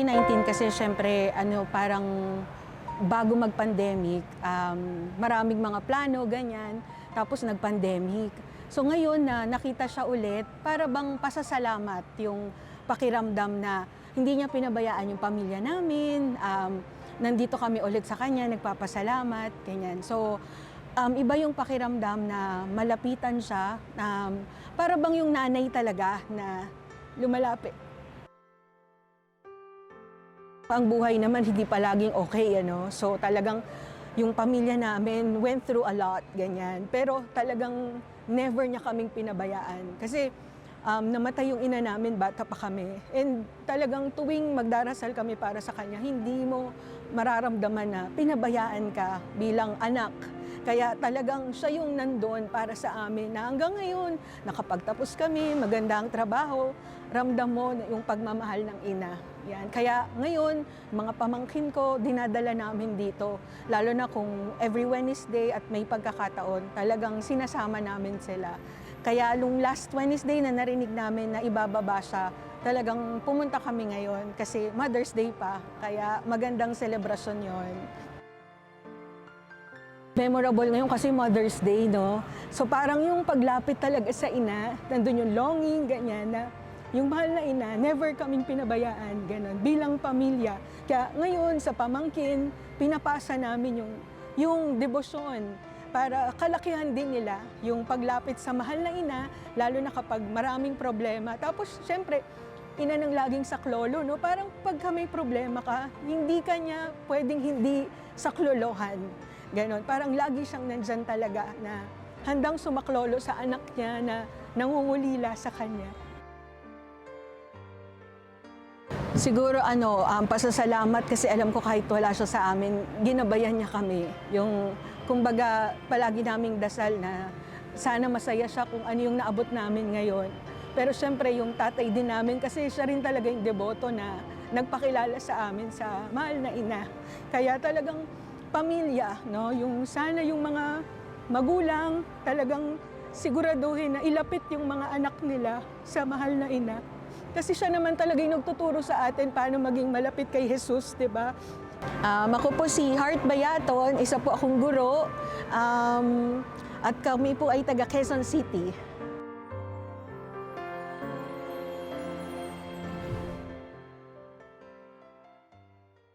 2019 kasi siyempre parang bago mag-pandemic, maraming mga plano, ganyan. Tapos nag-pandemic. So ngayon na nakita siya ulit, para bang pasasalamat yung pakiramdam na hindi niya pinabayaan yung pamilya namin. Nandito kami ulit sa kanya, nagpapasalamat, ganyan. So iba yung pakiramdam na malapitan siya, para bang yung nanay talaga na lumalapit. Ang buhay naman hindi palaging okay, So talagang yung pamilya namin went through a lot, ganyan. Pero talagang never niya kaming pinabayaan. Kasi namatay yung ina namin, bata pa kami. And talagang tuwing magdarasal kami para sa kanya, hindi mo mararamdaman na pinabayaan ka bilang anak. Kaya talagang siya yung nandun para sa amin na hanggang ngayon, nakapagtapos kami, maganda ang trabaho, ramdam mo yung pagmamahal ng ina. Yan. Kaya ngayon, mga pamangkin ko, dinadala namin dito. Lalo na kung every Wednesday at may pagkakataon, talagang sinasama namin sila. Kaya nung last Wednesday na narinig namin na ibababa siya, talagang pumunta kami ngayon kasi Mother's Day pa. Kaya magandang selebrasyon yon. Memorable ngayon kasi Mother's Day, no? So parang yung paglapit talaga sa ina, nandun yung longing, ganyan na yung mahal na ina, never kaming pinabayaan, gano'n, bilang pamilya. Kaya ngayon sa pamangkin, pinapasa namin yung debosyon para kalakihan din nila yung paglapit sa mahal na ina, lalo na kapag maraming problema. Tapos siyempre, ina ng laging saklolo, no? Parang pagka may problema ka, hindi ka niya pwedeng hindi saklolohan. Ganon, parang lagi siyang nandyan talaga na handang sumaklolo sa anak niya na nangungulila sa kanya. Siguro pasasalamat kasi alam ko kahit wala siya sa amin, ginabayan niya kami. Yung kumbaga palagi naming dasal na sana masaya siya kung ano yung naabot namin ngayon. Pero siyempre yung tatay din namin kasi siya rin talaga yung deboto na nagpakilala sa amin sa mahal na ina. Kaya talagang pamilya, no? Yung sana yung mga magulang talagang siguraduhin na ilapit yung mga anak nila sa mahal na ina. Kasi siya naman talaga yung nagtuturo sa atin paano maging malapit kay Jesus, di ba? Ako po si Heart Bayaton, isa po akong guro, at kami po ay taga Quezon City.